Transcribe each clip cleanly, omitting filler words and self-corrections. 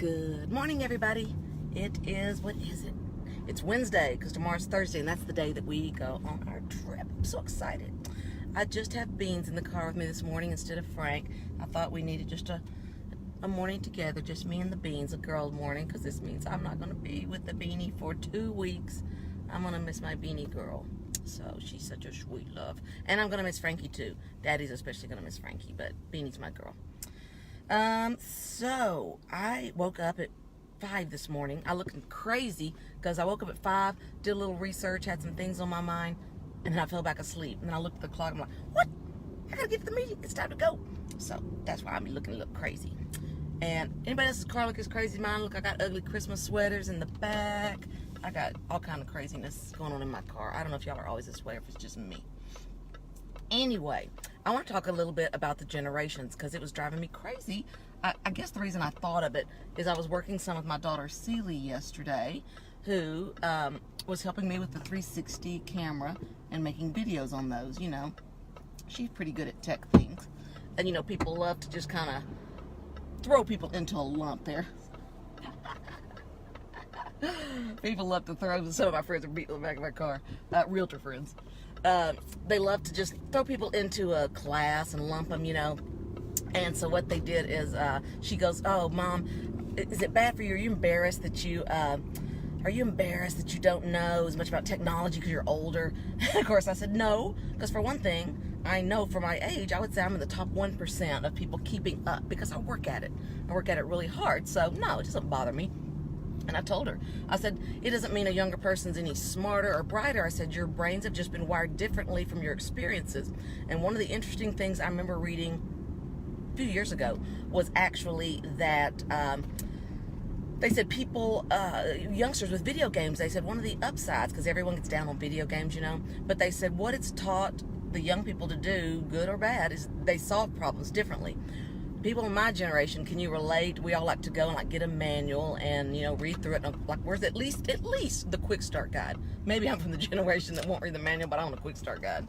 Good morning, everybody. It is, what is it? It's Wednesday, because tomorrow's Thursday, and that's the day that we go on our trip. I'm so excited. I just have Beans in the car with me this morning instead of Frank. I thought we needed just a morning together, just me and the Beans, a girl morning, because this means I'm not going to be with the Beanie for 2 weeks. I'm going to miss my Beanie girl. So she's such a sweet love. And I'm going to miss Frankie, too. Daddy's especially going to miss Frankie, but Beanie's my girl. So I woke up at 5 this morning. I looked crazy because I woke up at 5, did a little research, had some things on my mind, and then I fell back asleep. And then I looked at the clock. I'm like, what? I gotta get to the meeting. It's time to go. So that's why I'm looking a little crazy. And anybody else's car look as crazy as mine? Look, I got ugly Christmas sweaters in the back. I got all kind of craziness going on in my car. I don't know if y'all are always this way or if it's just me. Anyway, I want to talk a little bit about the generations because it was driving me crazy. I guess the reason I thought of it is I was working some with my daughter Celie yesterday, who was helping me with the 360 camera and making videos on those. You know, she's pretty good at tech things. And, you know, people love to just kind of throw people into a lump there. People love to throw, some of my friends are beating the back of my car, realtor friends. They love to just throw people into a class and lump them, you know. And so what they did is, she goes, "Oh, Mom, is it bad for you? Are you embarrassed that you don't know as much about technology because you're older?" And of course, I said no, because for one thing, I know for my age, I would say I'm in the top 1% of people keeping up because I work at it. I work at it really hard. So no, it doesn't bother me. And I told her, I said, it doesn't mean a younger person's any smarter or brighter. I said, your brains have just been wired differently from your experiences. And one of the interesting things I remember reading a few years ago was actually that they said people, youngsters with video games, they said one of the upsides, because everyone gets down on video games, you know, but they said what it's taught the young people to do, good or bad, is they solve problems differently. People in my generation, can you relate? We all like to go and like get a manual and, you know, read through it. And like, where's at least the quick start guide? Maybe I'm from the generation that won't read the manual, but I want a quick start guide.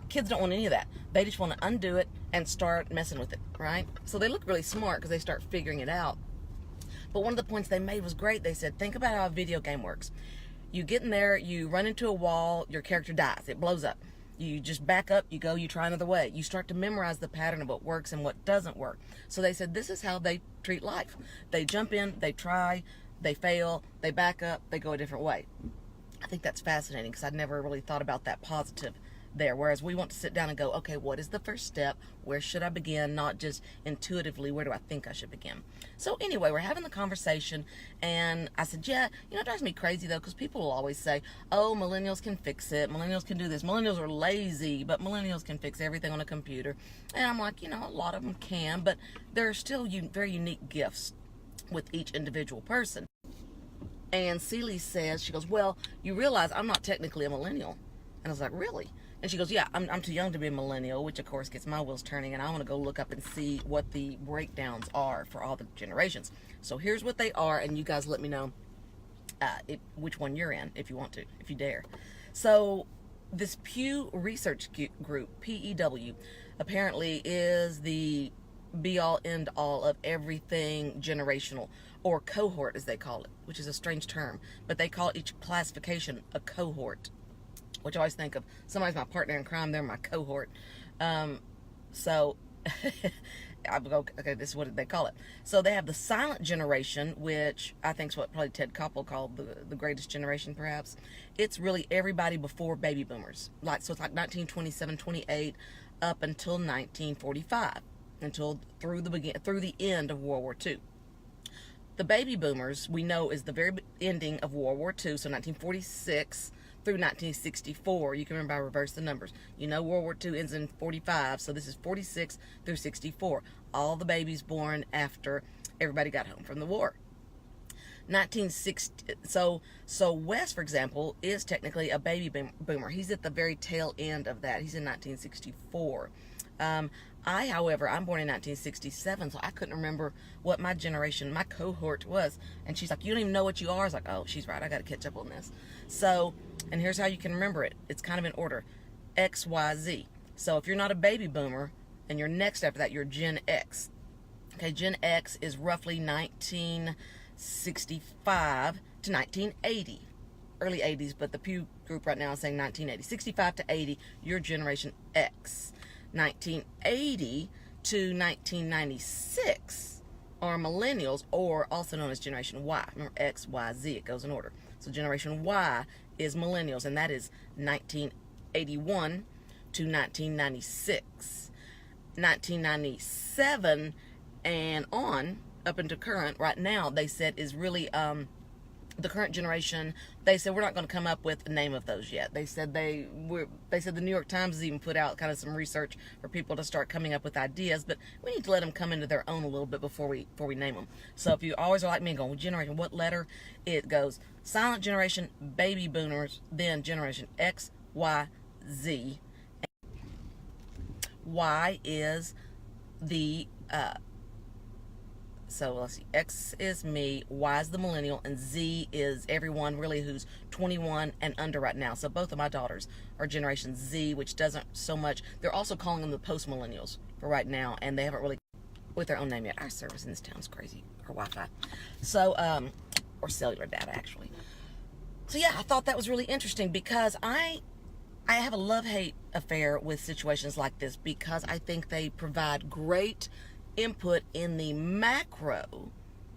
Kids don't want any of that. They just want to undo it and start messing with it, right? So they look really smart because they start figuring it out. But one of the points they made was great. They said, think about how a video game works. You get in there, you run into a wall, your character dies. It blows up. You just back up, you go, you try another way. You start to memorize the pattern of what works and what doesn't work. So they said this is how they treat life. They jump in, they try, they fail, they back up, they go a different way. I think that's fascinating because I'd never really thought about that positive there. Whereas we want to sit down and go, okay, what is the first step? Where should I begin? Not just intuitively, where do I think I should begin? So anyway, we're having the conversation, and I said, yeah, you know, it drives me crazy though, because people will always say, oh, millennials can fix it. Millennials can do this. Millennials are lazy, but millennials can fix everything on a computer. And I'm like, you know, a lot of them can, but there are still very unique gifts with each individual person. And Celie says, she goes, well, you realize I'm not technically a millennial. And I was like, really? And she goes, yeah, I'm too young to be a millennial, which of course gets my wheels turning, and I want to go look up and see what the breakdowns are for all the generations. So here's what they are, and you guys let me know which one you're in, if you want to, if you dare. So this Pew Research Group, PEW, apparently is the be-all, end-all of everything generational, or cohort as they call it, which is a strange term, but they call each classification a cohort, which I always think of somebody's my partner in crime, they're my cohort. So I go, okay, this is what they call it. So they have the silent generation, which I think is what probably Ted Koppel called the greatest generation, perhaps. It's really everybody before baby boomers. So it's like 1927, 28, up until 1945, until through the end of World War II. The baby boomers, we know, is the very ending of World War II, so 1946 through 1964. You can remember I reversed the numbers. You know World War II ends in 45, so this is 46 through 64. All the babies born after everybody got home from the war. 1960. So Wes, for example, is technically a baby boomer. He's at the very tail end of that. He's in 1964. However, I'm born in 1967, so I couldn't remember what my generation, my cohort was. And she's like, you don't even know what you are? I was like, oh, she's right. I got to catch up on this. So, and here's how you can remember it. It's kind of in order. X, Y, Z. So if you're not a baby boomer, and you're next after that, you're Gen X. Okay, Okay, Gen X is roughly 1965 to 1980. Early 80s, but the Pew group right now is saying 1980. 65 to 80, you're Generation X. 1980 to 1996 are millennials, or also known as Generation Y. Remember, X, Y, Z, it goes in order. So Generation Y is millennials, and that is 1981 to 1996. 1997 and on, up into current, right now, they said is really the current generation. They said we're not going to come up with the name of those yet. They said they said the New York Times has even put out kind of some research for people to start coming up with ideas, but we need to let them come into their own a little bit before we name them. So if you always are like me and going, generation, what letter? It goes silent generation, baby boomers, then Generation X, Y, Z. Y is the so let's see, X is me, Y is the millennial, and Z is everyone really who's 21 and under right now. So both of my daughters are Generation Z, which doesn't so much, they're also calling them the post-millennials for right now, and they haven't really with their own name yet. Our service in this town is crazy, or Wi-Fi. So, or cellular data, actually. So yeah, I thought that was really interesting because I have a love-hate affair with situations like this because I think they provide great input in the macro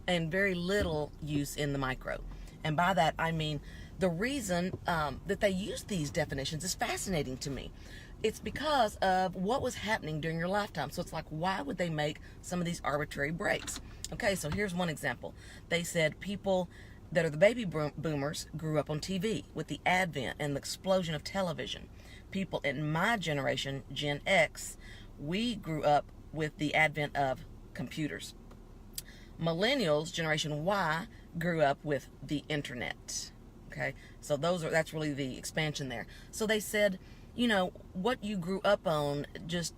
and very little use in the micro. And by that I mean the reason that they use these definitions is fascinating to me. It's because of what was happening during your lifetime. So it's like, why would they make some of these arbitrary breaks? Okay, so here's one example. They said people that are the baby boomers grew up on TV with the advent and the explosion of television. People in my generation, Gen X, we grew up with the advent of computers. Millennials, Generation Y, grew up with the internet. Okay, so that's really the expansion there. So they said, you know, what you grew up on just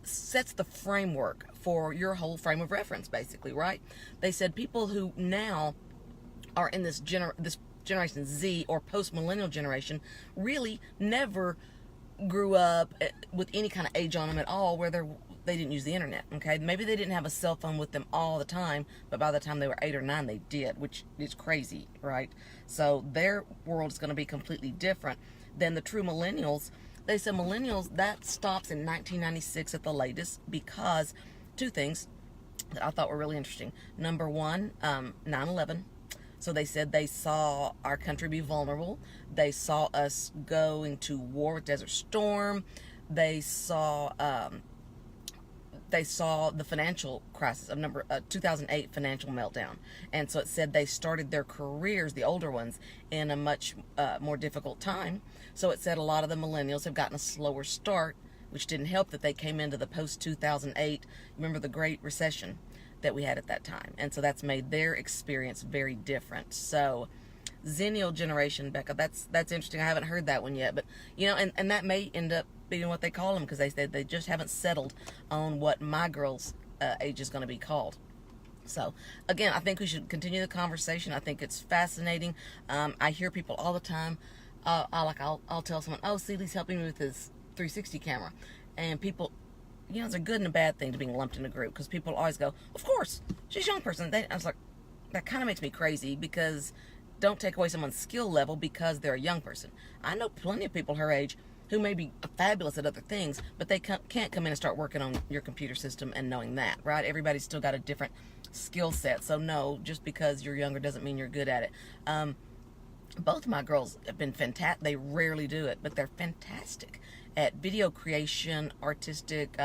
sets the framework for your whole frame of reference, basically, right? They said people who now are in this Generation Z or post-millennial generation really never grew up with any kind of age on them at all where they didn't use the internet. Okay, maybe they didn't have a cell phone with them all the time, but by the time they were 8 or 9 they did, which is crazy, right? So their world is going to be completely different than the true millennials. They said millennials, that stops in 1996 at the latest because two things that I thought were really interesting. Number one, 9/11. So they said they saw our country be vulnerable. They saw us go into war with Desert Storm. They saw the financial crisis of 2008 financial meltdown. And so it said they started their careers, the older ones, in a much more difficult time. So it said a lot of the millennials have gotten a slower start, which didn't help that they came into the post-2008, remember the Great Recession that we had at that time. And so that's made their experience very different. So Zennial generation, Becca, that's interesting. I haven't heard that one yet, but you know, and that may end up being what they call them because they said they just haven't settled on what my girl's age is going to be called. So again, I think we should continue the conversation. I think it's fascinating. I hear people all the time. I'll tell someone, "Oh, Celie's helping me with his 360 camera," and people, you know, it's a good and a bad thing to being lumped in a group because people always go, "Of course, she's a young person." I was like, that kind of makes me crazy because don't take away someone's skill level because they're a young person. I know plenty of people her age who may be fabulous at other things, but they can't come in and start working on your computer system and knowing that, right? Everybody's still got a different skill set. So no, just because you're younger doesn't mean you're good at it. Both of my girls have been fantastic. They rarely do it, but they're fantastic at video creation, artistic.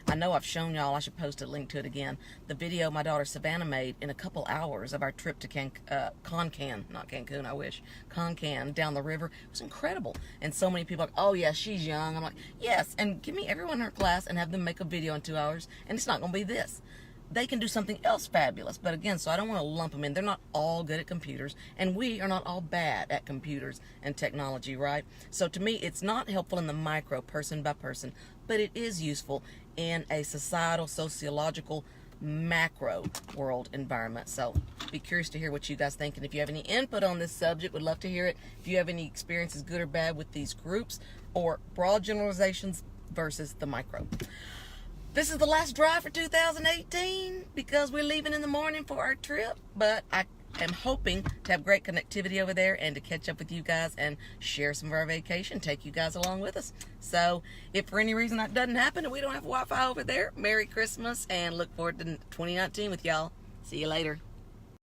I know I've shown y'all, I should post a link to it again, the video my daughter Savannah made in a couple hours of our trip to Concan, not Cancun, I wish, Concan, down the river. It was incredible. And so many people are like, "Oh yeah, she's young." I'm like, yes, and give me everyone in her class and have them make a video in 2 hours, and it's not going to be this. They can do something else fabulous. But again, so I don't want to lump them in. They're not all good at computers, and we are not all bad at computers and technology, right? So to me, it's not helpful in the micro, person by person, but it is useful in a societal, sociological, macro world environment. So be curious to hear what you guys think, and if you have any input on this subject, would love to hear it. If you have any experiences, good or bad, with these groups or broad generalizations versus the micro. This is the last drive for 2018 because we're leaving in the morning for our trip, but I am hoping to have great connectivity over there and to catch up with you guys and share some of our vacation, take you guys along with us. So if for any reason that doesn't happen and we don't have Wi-Fi over there, Merry Christmas and look forward to 2019 with y'all. See you later.